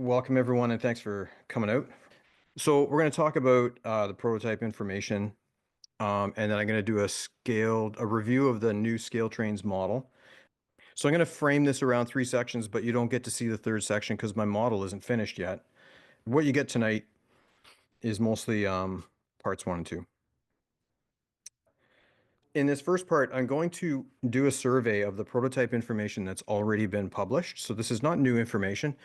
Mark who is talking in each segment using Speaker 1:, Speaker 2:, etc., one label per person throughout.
Speaker 1: Welcome everyone, and thanks for coming out. So we're going to talk about the prototype information, and then I'm going to do a review of the new ScaleTrains model. So I'm going to frame this around three sections, but you don't get to see the third section because my model isn't finished yet. What you get tonight is mostly parts one and two. In this first part, I'm going to do a survey of the prototype information that's already been published. So this is not new information.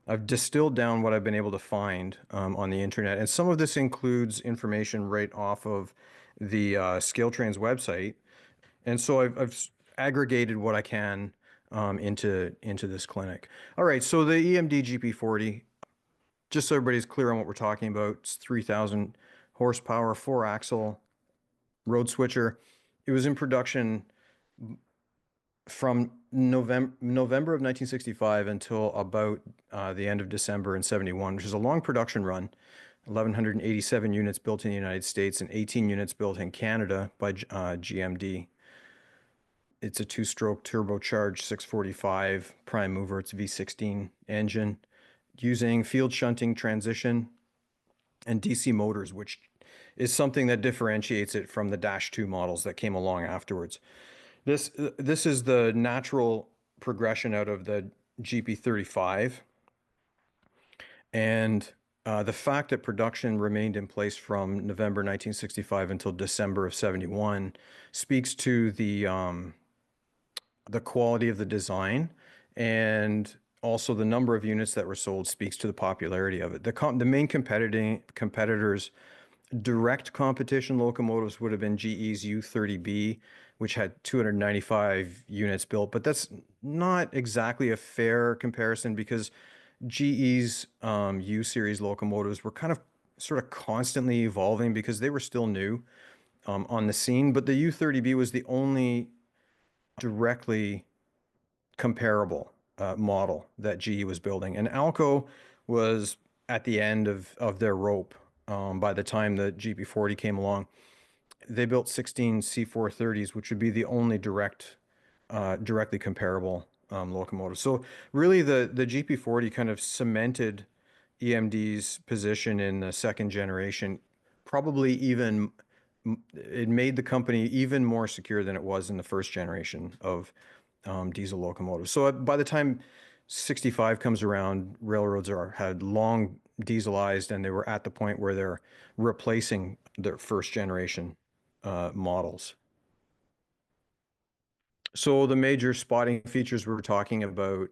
Speaker 1: I've distilled down what I've been able to find on the internet, and some of this includes information right off of the ScaleTrains website. And so I've aggregated what I can into this clinic. All right, so the EMD GP40, just so everybody's clear on what we're talking about, it's 3,000 horsepower, four-axle road switcher. It was in production from November of 1965 until about the end of December in 71, which is a long production run. 1,187 units built in the United States and 18 units built in Canada by GMD. It's a two-stroke turbocharged 645 prime mover. It's a V16 engine using field shunting transmission and DC motors, which is something that differentiates it from the Dash 2 models that came along afterwards. This is the natural progression out of the GP35, and the fact that production remained in place from November 1965 until December of 71 speaks to the quality of the design, and also the number of units that were sold speaks to the popularity of it. The main competitors, direct competition locomotives, would have been GE's U30B, which had 295 units built, but that's not exactly a fair comparison because GE's U-series locomotives were kind of sort of constantly evolving because they were still new on the scene, but the U30B was the only directly comparable model that GE was building. And Alco was at the end of their rope by the time the GP40 came along. They built 16 C430s, which would be the only directly comparable locomotive. So really the GP40 kind of cemented EMD's position in the second generation, probably even it made the company even more secure than it was in the first generation of diesel locomotives. So by the time 65 comes around, railroads had long dieselized, and they were at the point where they're replacing their first generation models. So the major spotting features we're talking about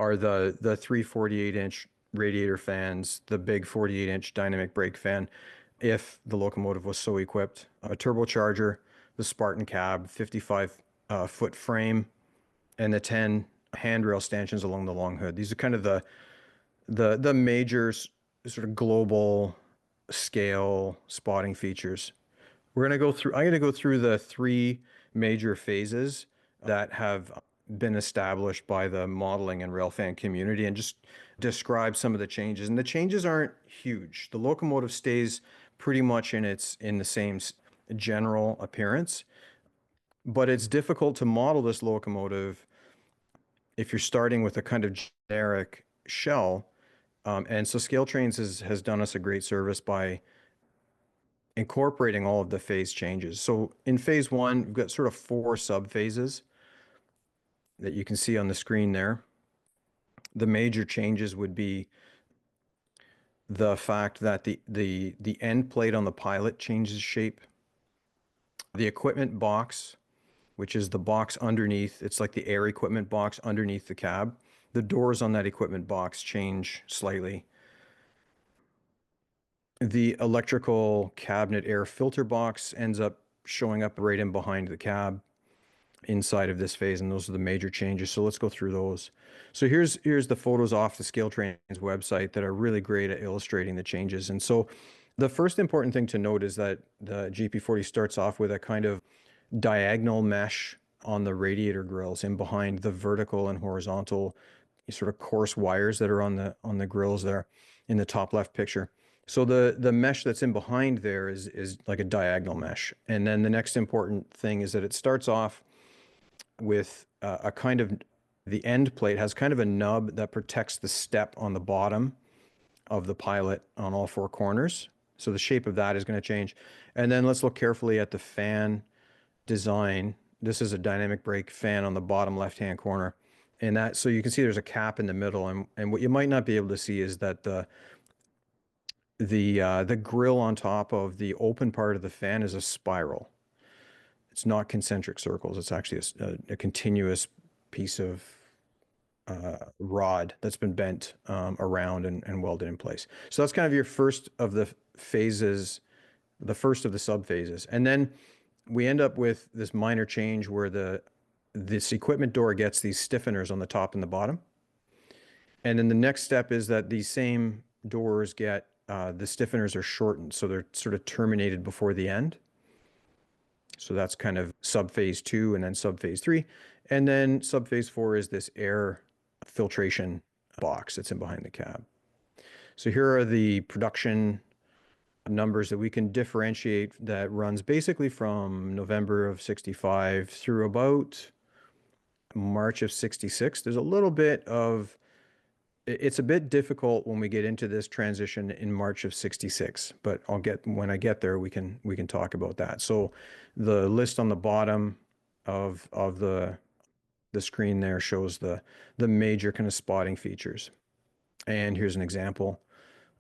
Speaker 1: are the three 48-inch radiator fans, the big 48-inch dynamic brake fan, if the locomotive was so equipped, a turbocharger, the Spartan cab, 55-foot frame, and the 10 handrail stanchions along the long hood. These are kind of the major sort of global scale spotting features. I'm going to go through the three major phases that have been established by the modeling and railfan community and just describe some of the changes. And the changes aren't huge. The locomotive stays pretty much in the same general appearance, but it's difficult to model this locomotive if you're starting with a kind of generic shell. And so ScaleTrains has done us a great service by incorporating all of the phase changes. So in phase one, we've got sort of four sub-phases that you can see on the screen there. The major changes would be the fact that the end plate on the pilot changes shape. The equipment box, which is the box underneath, it's like the air equipment box underneath the cab. The doors on that equipment box change slightly. The electrical cabinet air filter box ends up showing up right in behind the cab inside of this phase, and those are the major changes. So let's go through those. So here's the photos off the ScaleTrains website that are really great at illustrating the changes. And so the first important thing to note is that the GP40 starts off with a kind of diagonal mesh on the radiator grills and behind the vertical and horizontal sort of coarse wires that are on the grills there in the top left picture. So the mesh that's in behind there is like a diagonal mesh. And then the next important thing is that it starts off with a kind of the end plate has kind of a nub that protects the step on the bottom of the pilot on all four corners. So the shape of that is going to change. And then let's look carefully at the fan design. This is a dynamic brake fan on the bottom left-hand corner. And that, so you can see there's a cap in the middle. And what you might not be able to see is that the grill on top of the open part of the fan is a spiral. It's not concentric circles. It's actually a continuous piece of rod that's been bent around and welded in place. So that's kind of your first of the phases, the first of the subphases. And then we end up with this minor change where this equipment door gets these stiffeners on the top and the bottom. And then the next step is that these same doors get, the stiffeners are shortened. So they're sort of terminated before the end. So that's kind of subphase 2 and then subphase 3. And then subphase 4 is this air filtration box that's in behind the cab. So here are the production numbers that we can differentiate that runs basically from November of 65 through about March of 66. There's a little bit of, it's a bit difficult when we get into this transition in March of 66, but when I get there, we can talk about that. So the list on the bottom of the screen there shows the major kind of spotting features. And here's an example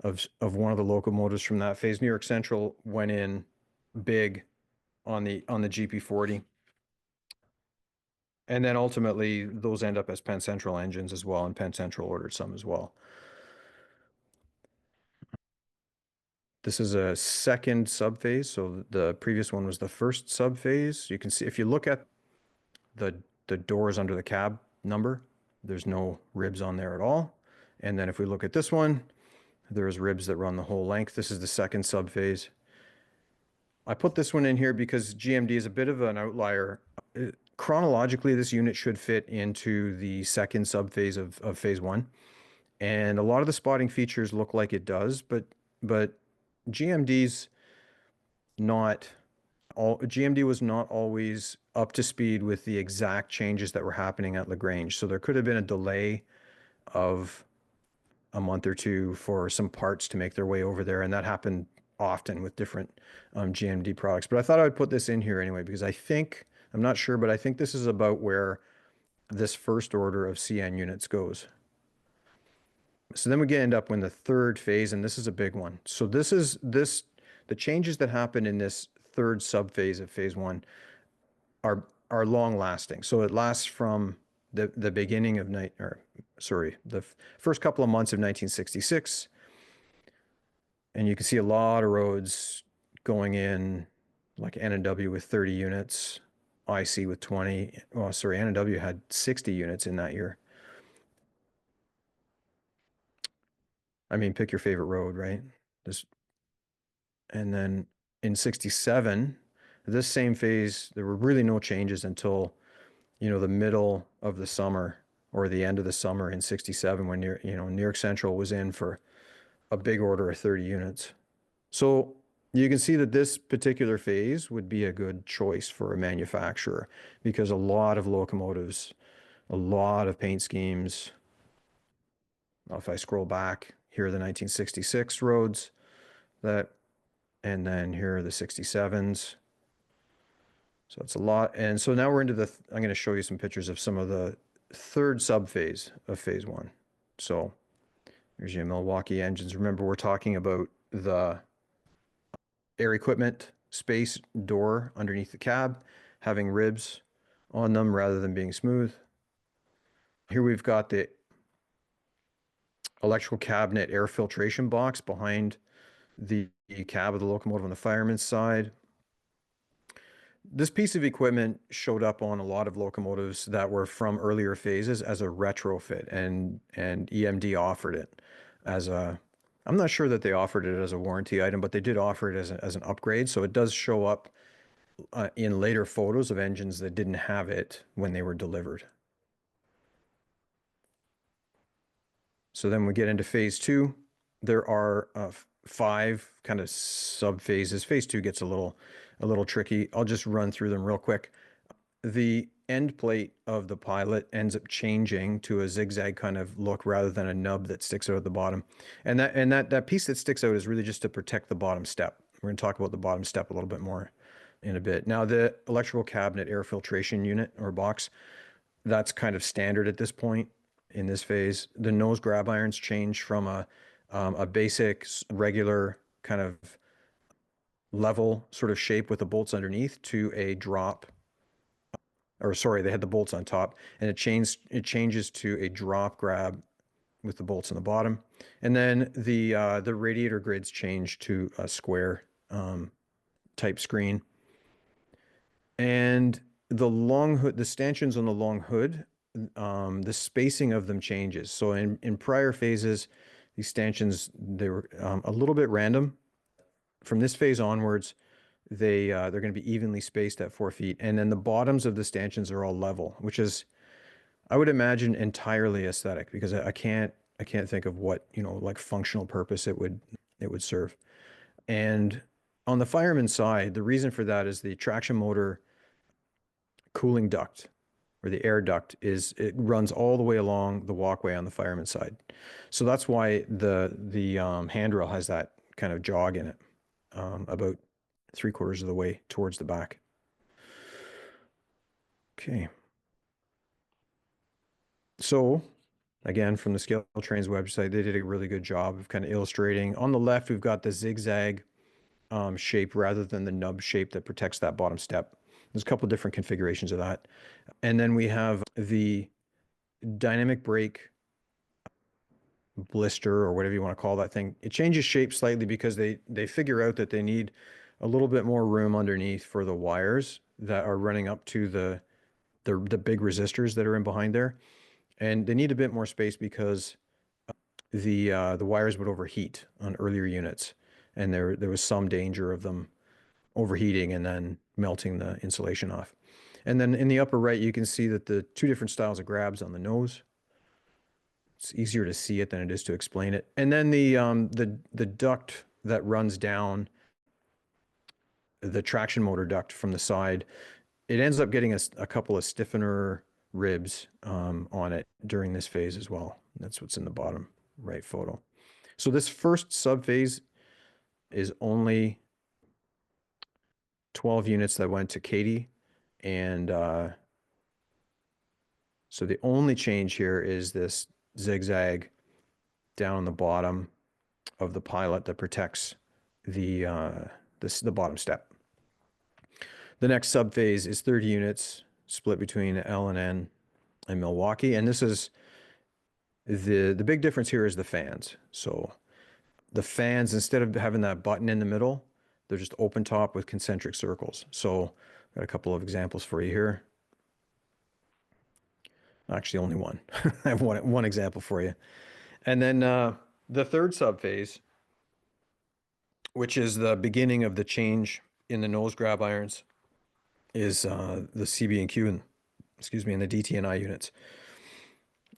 Speaker 1: of one of the locomotives from that phase. New York Central went in big on the GP40. And then ultimately those end up as Penn Central engines as well, and Penn Central ordered some as well. This is a second subphase. So the previous one was the first subphase. You can see if you look at the doors under the cab number, there's no ribs on there at all. And then if we look at this one, there's ribs that run the whole length. This is the second subphase. I put this one in here because GMD is a bit of an outlier. Chronologically, this unit should fit into the second subphase of phase 1. And a lot of the spotting features look like it does, but GMD was not always up to speed with the exact changes that were happening at LaGrange. So there could have been a delay of a month or two for some parts to make their way over there. And that happened often with different GMD products. But I thought I would put this in here anyway, because I'm not sure, but I think this is about where this first order of CN units goes. So then we end up in the third phase, and this is a big one. So the changes that happen in this third subphase of phase 1 are long lasting. So it lasts from the beginning of the first couple of months of 1966. And you can see a lot of roads going in, like N&W with 30 units, IC with 20. Oh, sorry, N&W had 60 units in that year. I mean, pick your favorite road, right? And then in 67, this same phase, there were really no changes until, the middle of the summer or the end of the summer in 67 when New York Central was in for a big order of 30 units. So you can see that this particular phase would be a good choice for a manufacturer because a lot of locomotives, a lot of paint schemes. If I scroll back, here are the 1966 roads and then here are the 67s. So it's a lot. And so now we're into I'm going to show you some pictures of some of the third subphase of phase 1. So here's your Milwaukee engines. Remember, we're talking about the air equipment space door underneath the cab, having ribs on them rather than being smooth. Here we've got the electrical cabinet air filtration box behind the cab of the locomotive on the fireman's side. This piece of equipment showed up on a lot of locomotives that were from earlier phases as a retrofit, and EMD offered it as I'm not sure that they offered it as a warranty item, but they did offer it as an upgrade. So it does show up in later photos of engines that didn't have it when they were delivered. So then we get into phase 2. There are 5 kind of sub phases. Phase 2 gets a little tricky. I'll just run through them real quick. The end plate of the pilot ends up changing to a zigzag kind of look rather than a nub that sticks out at the bottom. And that piece that sticks out is really just to protect the bottom step. We're going to talk about the bottom step a little bit more in a bit. Now, the electrical cabinet air filtration unit or box, that's kind of standard at this point in this phase. The nose grab irons change from a basic regular kind of level sort of shape with the bolts underneath to a drop, or sorry, they had the bolts on top, and it changes to a drop grab with the bolts on the bottom. And then the radiator grids change to a square type screen. And the long hood, the stanchions on the long hood, the spacing of them changes. So in prior phases, these stanchions, they were a little bit random. From this phase onwards, they're going to be evenly spaced at 4 feet. And then the bottoms of the stanchions are all level, which is, I would imagine, entirely aesthetic, because I can't think of what, like functional purpose it would serve. And on the fireman's side, the reason for that is the traction motor cooling duct, or the air duct, it runs all the way along the walkway on the fireman's side. So that's why the handrail has that kind of jog in it, about 3/4 of the way towards the back. Okay. So again, from the ScaleTrains website, they did a really good job of kind of illustrating. On the left, we've got the zigzag shape rather than the nub shape that protects that bottom step. There's a couple of different configurations of that. And then we have the dynamic brake blister, or whatever you want to call that thing. It changes shape slightly because they figure out that they need a little bit more room underneath for the wires that are running up to the big resistors that are in behind there. And they need a bit more space because the wires would overheat on earlier units, and there was some danger of them overheating and then melting the insulation off. And then in the upper right, you can see that the two different styles of grabs on the nose. It's easier to see it than it is to explain it. And then the duct that runs down, the traction motor duct from the side, it ends up getting a couple of stiffener ribs on it during this phase as well. That's what's in the bottom right photo. So this first subphase is only 12 units that went to Katie, and so the only change here is this zigzag down the bottom of the pilot that protects the bottom step. The next subphase is 30 units split between L&N and Milwaukee, and this is the big difference here is the fans. So the fans, instead of having that button in the middle, they're just open top with concentric circles. So got a couple of examples for you here. Actually, only one. I have one example for you. And then the third subphase, which is the beginning of the change in the nose grab irons, is the CB and Q and the DT&I units.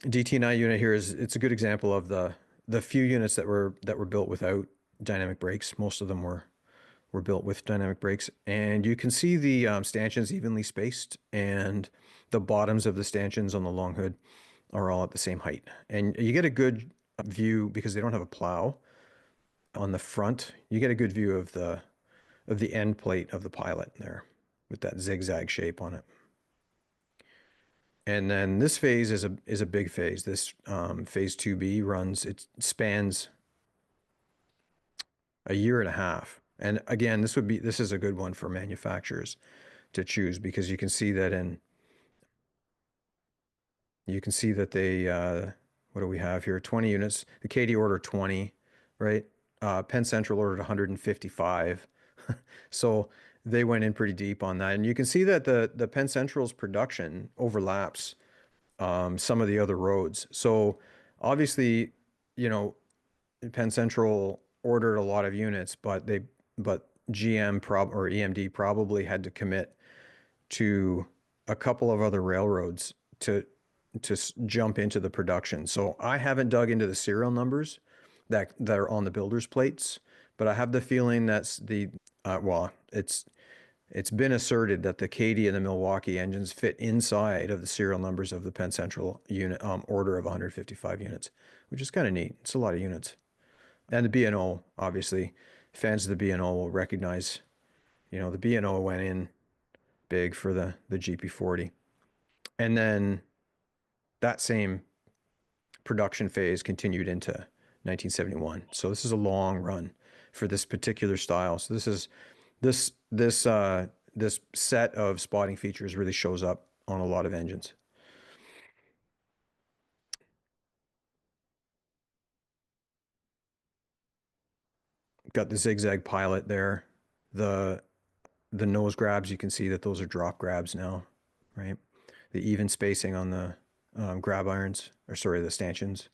Speaker 1: DT&I unit here it's a good example of the few units that were built without dynamic brakes. Most of them were built with dynamic brakes, and you can see the stanchions evenly spaced, and the bottoms of the stanchions on the long hood are all at the same height. And you get a good view because they don't have a plow on the front. You get a good view of the end plate of the pilot there with that zigzag shape on it. And then this phase is a big phase. This phase 2B it spans a year and a half. And again, this is a good one for manufacturers to choose, because you can see that they what do we have here? 20 units. The Katie ordered 20, right? Penn Central ordered 155. So they went in pretty deep on that. And you can see that the Penn Central's production overlaps some of the other roads. So obviously, Penn Central ordered a lot of units, but GM or EMD probably had to commit to a couple of other railroads to jump into the production. So I haven't dug into the serial numbers that are on the builder's plates, but I have the feeling that's It's been asserted that the Katy and the Milwaukee engines fit inside of the serial numbers of the Penn Central unit order of 155 units, which is kind of neat. It's a lot of units. And the B&O, obviously, fans of the B&O will recognize, the B&O went in big for the GP40. And then that same production phase continued into 1971. So this is a long run for this particular style. So this set of spotting features really shows up on a lot of engines. Got the zigzag pilot there. The the nose grabs, you can see that those are drop grabs now, right? The even spacing on the grab irons, or sorry, the stanchions.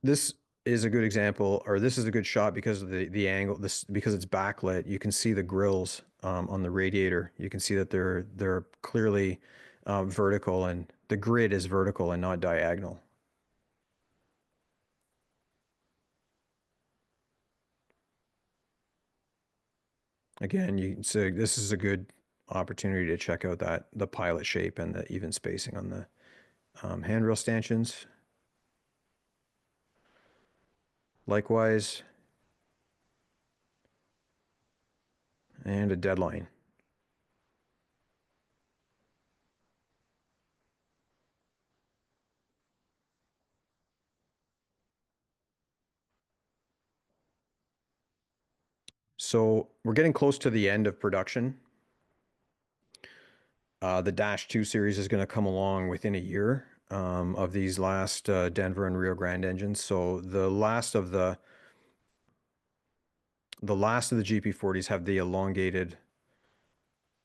Speaker 1: This is a good example, or this is a good shot because of the angle. This because it's backlit. You can see the grills on the radiator. You can see that they're clearly vertical, and the grid is vertical and not diagonal. Again, you so this is a good opportunity to check out that the pilot shape and the even spacing on the handrail stanchions. Likewise, and a deadline. So we're getting close to the end of production. The Dash 2 series is going to come along within a year of these last Denver and Rio Grande engines. So the last of the GP40s have the elongated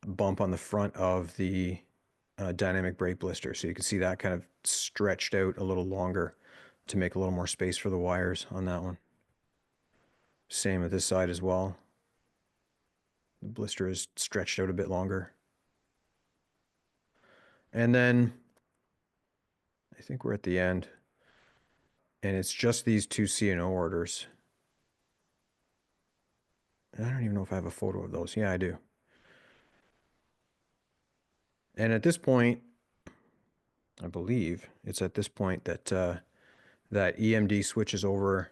Speaker 1: bump on the front of the dynamic brake blister. So you can see that kind of stretched out a little longer to make a little more space for the wires on that one. Same at this side as well. The blister is stretched out a bit longer. And then I think we're at the end. And it's just these two C&O orders. I don't even know if I have a photo of those. Yeah, I do. And at this point, I believe it's at this point that that EMD switches over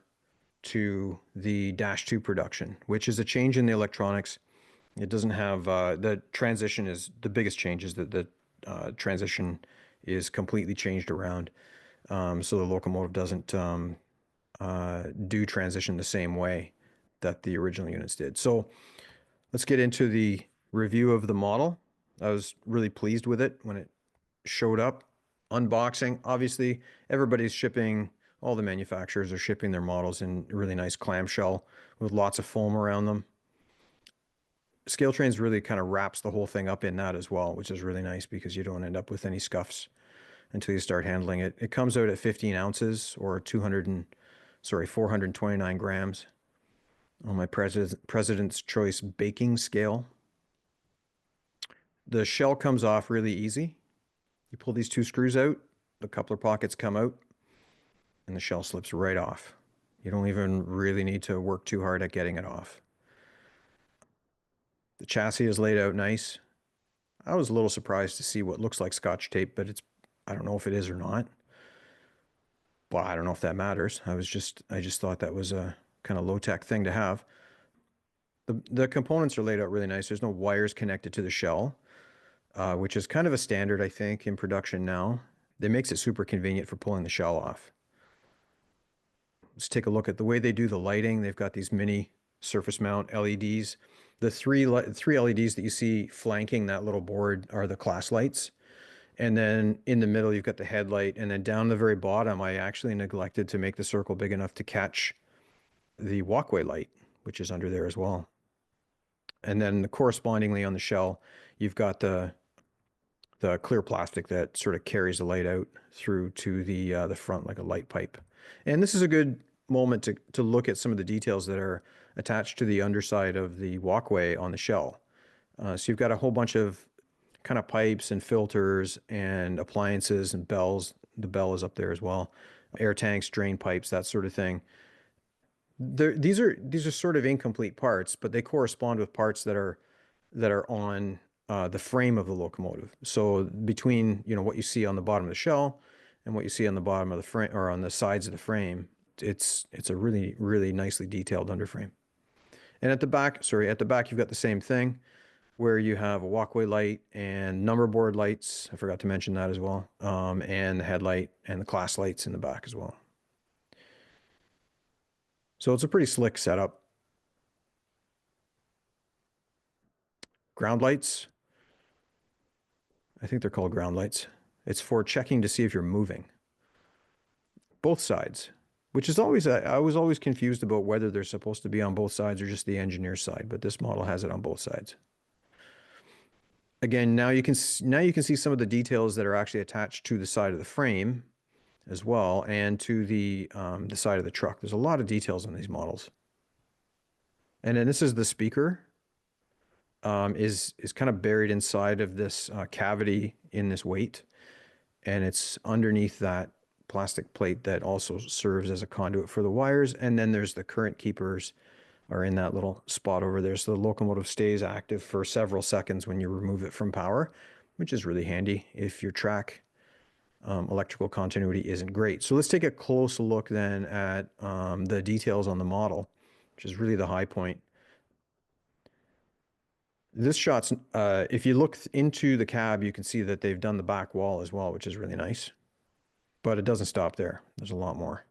Speaker 1: to the Dash 2 production, which is a change in the electronics. It doesn't have the transition is the biggest change is that the transition is completely changed around. So the locomotive doesn't do transition the same way that the original units did. So let's get into the review of the model. I was really pleased with it when it showed up. Unboxing, obviously, everybody's shipping, all the manufacturers are shipping their models in really nice clamshell with lots of foam around them. ScaleTrains really kind of wraps the whole thing up in that as well, which is really nice because you don't end up with any scuffs until you start handling it. It comes out at 15 ounces or 429 grams on my President's Choice baking scale. The shell comes off really easy. You pull these two screws out, the coupler pockets come out, and the shell slips right off. You don't even really need to work too hard at getting it off. The chassis is laid out nice. I was a little surprised to see what looks like Scotch tape, but I don't know if it is or not. Well, I don't know if that matters. I just thought that was a kind of low-tech thing to have. The components are laid out really nice. There's no wires connected to the shell, which is kind of a standard, I think, in production now. That makes it super convenient for pulling the shell off. Let's take a look at the way they do the lighting. They've got these mini surface mount LEDs. The three LEDs that you see flanking that little board are the class lights. And then in the middle, you've got the headlight. And then down the very bottom, I actually neglected to make the circle big enough to catch the walkway light, which is under there as well. And then correspondingly on the shell, you've got the clear plastic that sort of carries the light out through to the front like a light pipe. And this is a good moment to look at some of the details that are attached to the underside of the walkway on the shell. So you've got a whole bunch of kind of pipes and filters and appliances and bells. The bell is up there as well. air tanks, drain pipes, that sort of thing. These are sort of incomplete parts, but they correspond with parts that are on the frame of the locomotive. So between, you know, what you see on the bottom of the shell and what you see on the bottom of the frame or on the sides of the frame, it's a really, really nicely detailed underframe. And at the back, sorry, at the back, you've got the same thing where you have a walkway light and number board lights. I forgot to mention that as well. And the headlight and the class lights in the back as well. So it's a pretty slick setup. Ground lights. I think they're called ground lights. It's for checking to see if you're moving. Both sides, which is always, I was always confused about whether they're supposed to be on both sides or just the engineer's side, but this model has it on both sides. Again, now you can see some of the details that are actually attached to the side of the frame as well, and to the side of the truck. There's a lot of details on these models. And then this is the speaker, is kind of buried inside of this cavity in this weight, and it's underneath that plastic plate that also serves as a conduit for the wires. And then there's the current keepers are in that little spot over there. So the locomotive stays active for several seconds when you remove it from power, which is really handy if your track electrical continuity isn't great. So let's take a close look then at the details on the model, which is really the high point. This shot's, if you look into the cab, you can see that they've done the back wall as well, which is really nice. But it doesn't stop there. There's a lot more.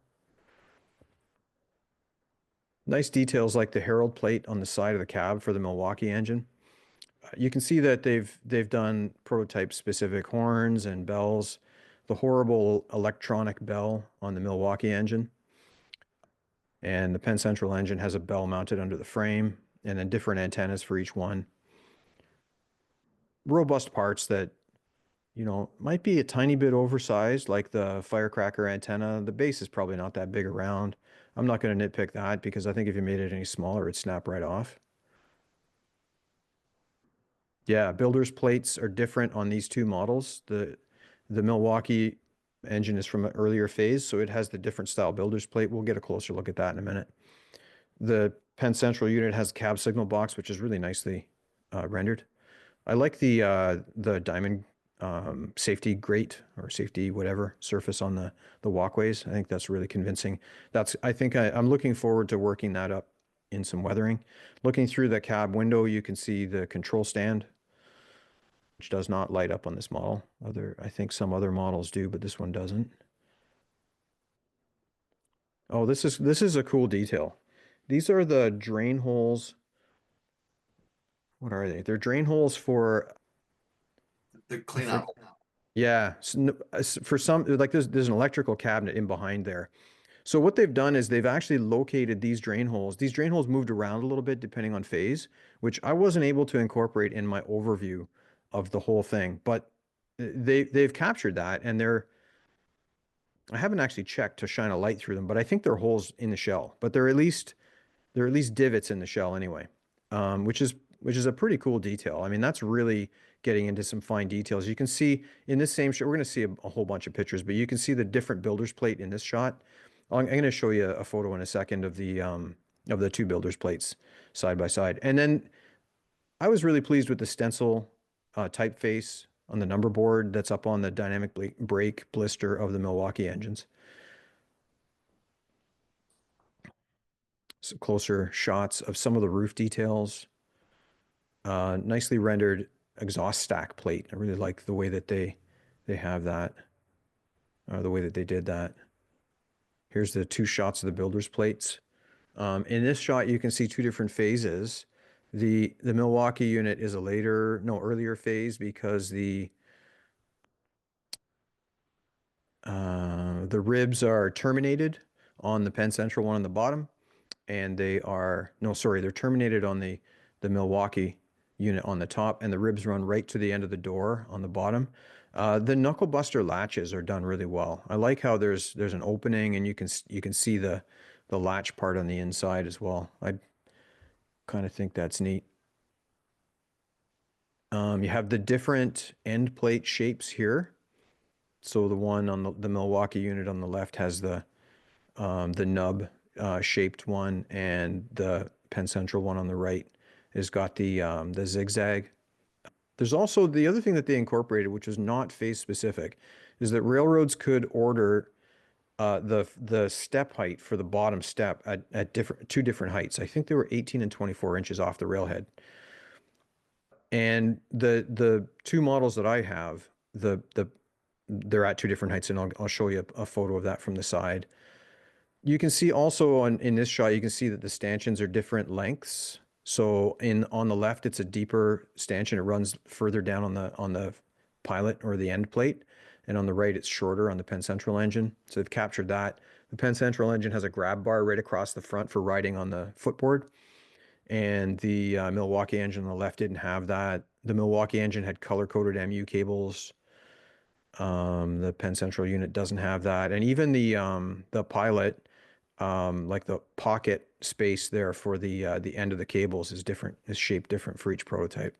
Speaker 1: Nice details like the Herald plate on the side of the cab for the Milwaukee engine. You can see that they've done prototype specific horns and bells. The horrible electronic bell on the Milwaukee engine. And the Penn Central engine has a bell mounted under the frame, and then different antennas for each one. Robust parts that, you know, might be a tiny bit oversized, like the firecracker antenna. The base is probably not that big around. I'm not going to nitpick that because I think if you made it any smaller, it'd snap right off. Yeah, builder's plates are different on these two models. The Milwaukee engine is from an earlier phase, so it has the different style builder's plate. We'll get a closer look at that in a minute. The Penn Central unit has a cab signal box, which is really nicely rendered. I like the diamond safety grate or safety whatever surface on the walkways. I think that's really convincing. I think I'm looking forward to working that up in some weathering. Looking through the cab window, you can see the control stand, which does not light up on this model. I think some other models do, but this one doesn't. Oh, this is a cool detail. These are the drain holes. What are they? They're drain holes for
Speaker 2: The cleanup.
Speaker 1: yeah, for some, like there's an electrical cabinet in behind there. So what they've done is they've actually located these drain holes. These drain holes moved around a little bit depending on phase, which I wasn't able to incorporate in my overview of the whole thing. But they've captured that, and I haven't actually checked to shine a light through them, but I think they're holes in the shell. But they're at least divots in the shell anyway, which is a pretty cool detail. I mean, that's really getting into some fine details. You can see in this same shot, we're going to see a whole bunch of pictures, but you can see the different builder's plate in this shot. I'm going to show you a photo in a second of the two builder's plates side by side. And then I was really pleased with the stencil typeface on the number board that's up on the dynamic brake blister of the Milwaukee engines. Some closer shots of some of the roof details. Nicely rendered exhaust stack plate. I really like the way that they have that, the way that they did that. Here's the two shots of the builder's plates. In this shot, you can see two different phases. The Milwaukee unit is earlier phase because the ribs are terminated on the Penn Central one on the bottom, and they're terminated on the Milwaukee unit on the top, and the ribs run right to the end of the door on the bottom. The knuckle buster latches are done really well. I like how there's an opening, and you can see the latch part on the inside as well. I kind of think that's neat. You have the different end plate shapes here. So the one on the Milwaukee unit on the left has the nub shaped one, and the Penn Central one on the right has got the zigzag. There's also the other thing that they incorporated, which is not phase specific, is that railroads could order the step height for the bottom step at two different heights. I think they were 18 and 24 inches off the railhead. And the two models that I have, they're at two different heights, and I'll show you a photo of that from the side. You can see also in this shot, you can see that the stanchions are different lengths. So on the left, it's a deeper stanchion. It runs further down on the pilot or the end plate. And on the right, it's shorter on the Penn Central engine. So they've captured that. The Penn Central engine has a grab bar right across the front for riding on the footboard. And the Milwaukee engine on the left didn't have that. The Milwaukee engine had color-coded MU cables. The Penn Central unit doesn't have that. And even the pilot, like the pocket space there for the end of the cables is shaped different for each prototype.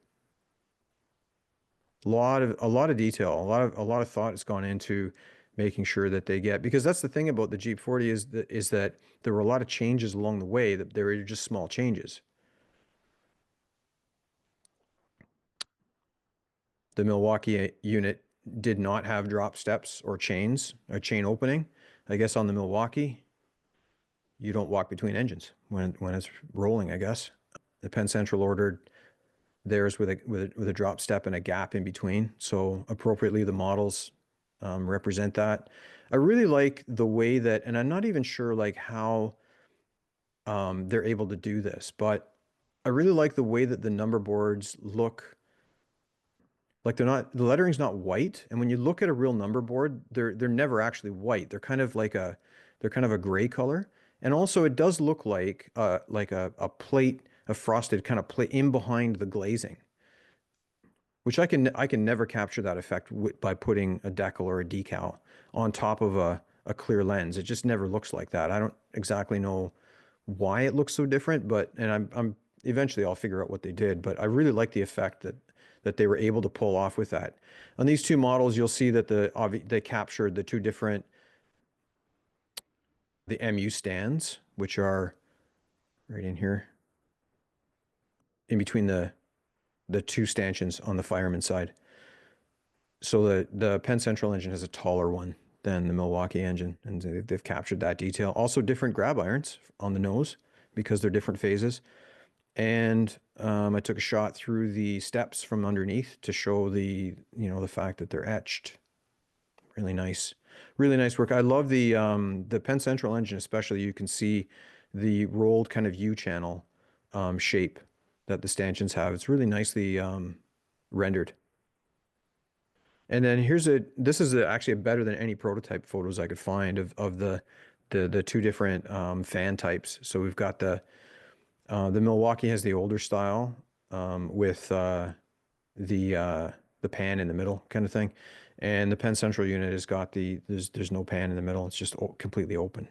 Speaker 1: A lot of detail, a lot of thought has gone into making sure that they get, because that's the thing about the GP40 is that there were a lot of changes along the way, that they were just small changes. The Milwaukee unit did not have drop steps or chains, or chain opening. I guess on the Milwaukee, you don't walk between engines when it's rolling, I guess. The Penn Central ordered theirs with a drop step and a gap in between. So appropriately, the models represent that. I really like the way that, and I'm not even sure like how they're able to do this, but I really like the way that the number boards look. Like the lettering's not white, and when you look at a real number board, they're never actually white. They're kind of a gray color. And also it does look like a plate, a frosted kind of plate in behind the glazing, which I can never capture that effect by putting a decal or a decal on top of a clear lens. It just never looks like that. I don't exactly know why it looks so different, and I'm eventually I'll figure out what they did, but I really like the effect that they were able to pull off with that. On these two models, you'll see that they captured the two different the MU stands, which are right in here, in between the two stanchions on the fireman side. So the Penn Central engine has a taller one than the Milwaukee engine, and they've captured that detail. Also different grab irons on the nose because they're different phases. And I took a shot through the steps from underneath to show the fact that they're etched. Really nice work. I love the Penn Central engine, especially. You can see the rolled kind of U channel shape that the stanchions have. It's really nicely rendered. And then this is actually better than any prototype photos I could find of the two different fan types. So we've got the Milwaukee has the older style with the pan in the middle kind of thing, and the Penn Central unit has got there's no pan in the middle. It's just completely open.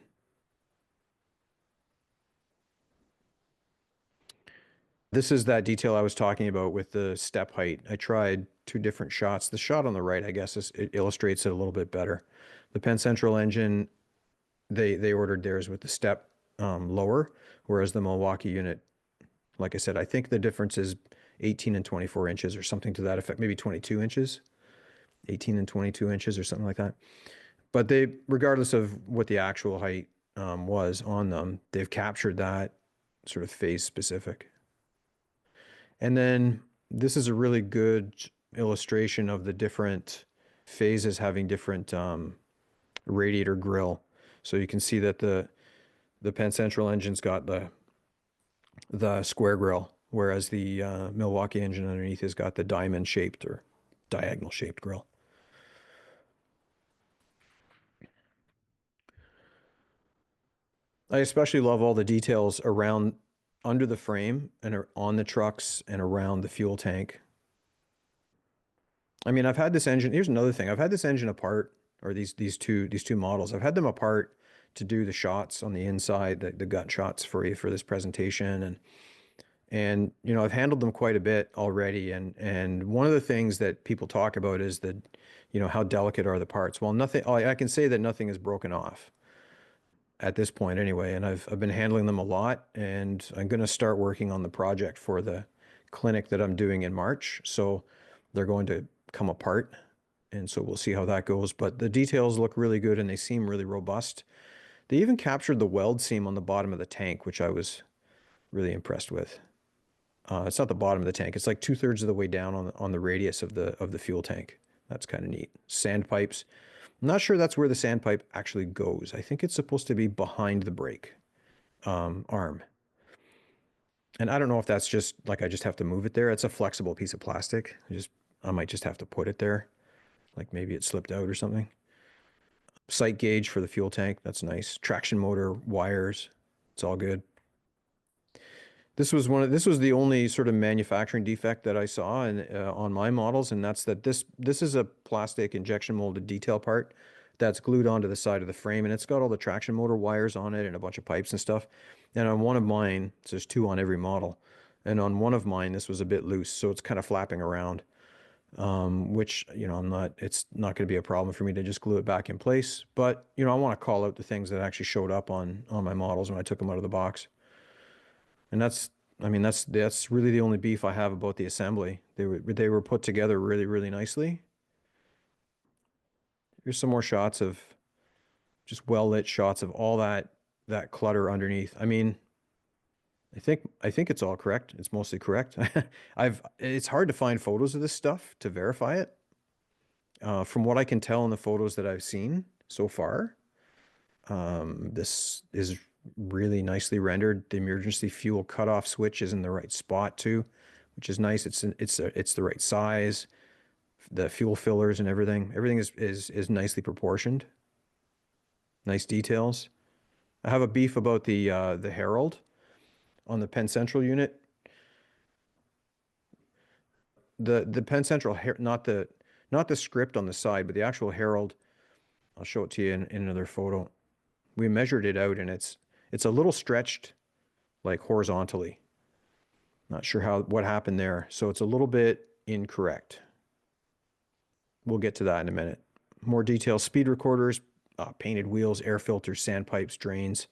Speaker 1: This is that detail I was talking about with the step height. I tried two different shots. The shot on the right, I guess, it illustrates it a little bit better. The Penn Central engine, they ordered theirs with the step lower, whereas the Milwaukee unit, like I said, I think the difference is 18 and 24 inches or something to that effect, maybe 22 inches, 18 and 22 inches or something like that. But regardless of what the actual height was on them, they've captured that sort of phase specific. And then this is a really good illustration of the different phases having different radiator grill. So you can see that the Penn Central engine's got the square grill, whereas the Milwaukee engine underneath has got the diamond shaped or diagonal shaped grill. I especially love all the details around under the frame and on the trucks and around the fuel tank. I mean, I've had this engine. Here's another thing. I've had this engine apart, or these two models. I've had them apart to do the shots on the inside, the gut shots for this presentation, And, you know, I've handled them quite a bit already. And one of the things that people talk about is that, you know, how delicate are the parts? Well, nothing, I can say that nothing is broken off at this point anyway. And I've been handling them a lot, and I'm going to start working on the project for the clinic that I'm doing in March. So they're going to come apart. And so we'll see how that goes. But the details look really good and they seem really robust. They even captured the weld seam on the bottom of the tank, which I was really impressed with. It's not the bottom of the tank. It's like 2/3 of the way down on the radius of the fuel tank. That's kind of neat. Sand pipes. I'm not sure that's where the sandpipe actually goes. I think it's supposed to be behind the brake arm. And I don't know if that's just like I just have to move it there. It's a flexible piece of plastic. I might just have to put it there. Like maybe it slipped out or something. Sight gauge for the fuel tank. That's nice. Traction motor wires. It's all good. This was the only sort of manufacturing defect that I saw on my models, and that's that this is a plastic injection molded detail part that's glued onto the side of the frame, and it's got all the traction motor wires on it and a bunch of pipes and stuff. And on one of mine, so there's two on every model, and on one of mine, this was a bit loose, so it's kind of flapping around. Which, you know, it's not going to be a problem for me to just glue it back in place. But, you know, I want to call out the things that actually showed up on my models when I took them out of the box. And I mean, that's really the only beef I have about the assembly. They were put together really, really nicely. Here's some more shots of just well-lit shots of all that clutter underneath. I mean, I think it's all correct. It's mostly correct. It's hard to find photos of this stuff to verify it. From what I can tell in the photos that I've seen so far, this is really nicely rendered. The emergency fuel cutoff switch is in the right spot too, which is nice. It's the right size. The fuel fillers and everything is nicely proportioned. Nice details. I have a beef about the herald on the Penn Central unit. The Penn Central, not the script on the side, but the actual herald. I'll show it to you in another photo. We measured it out, and it's a little stretched, like horizontally. Not sure what happened there. So it's a little bit incorrect. We'll get to that in a minute. More details: speed recorders, painted wheels, air filters, sandpipes, drains.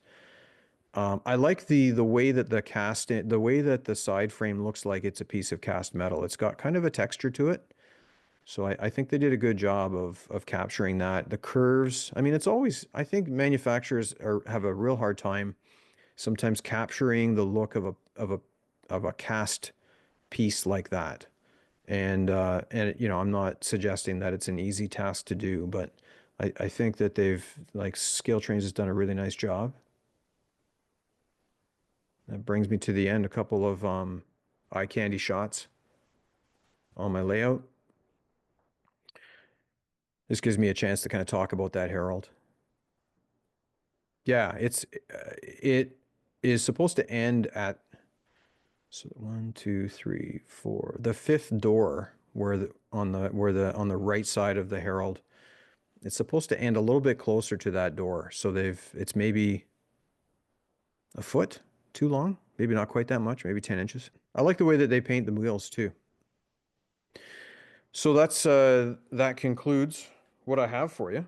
Speaker 1: I like the way that the way that the side frame looks like it's a piece of cast metal. It's got kind of a texture to it. So I think they did a good job of capturing that. The curves, I mean, I think manufacturers have a real hard time sometimes capturing the look of a cast piece like that. And you know, I'm not suggesting that it's an easy task to do, but I think that ScaleTrains has done a really nice job. That brings me to the end, a couple of eye candy shots on my layout. This gives me a chance to kind of talk about that herald. Yeah, it is supposed to end at, so 1, 2, 3, 4, the fifth door on the right side of the herald. It's supposed to end a little bit closer to that door. So it's maybe a foot too long, maybe not quite that much, maybe 10 inches. I like the way that they paint the wheels too. So that concludes what I have for you.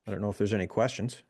Speaker 1: I don't know if there's any questions.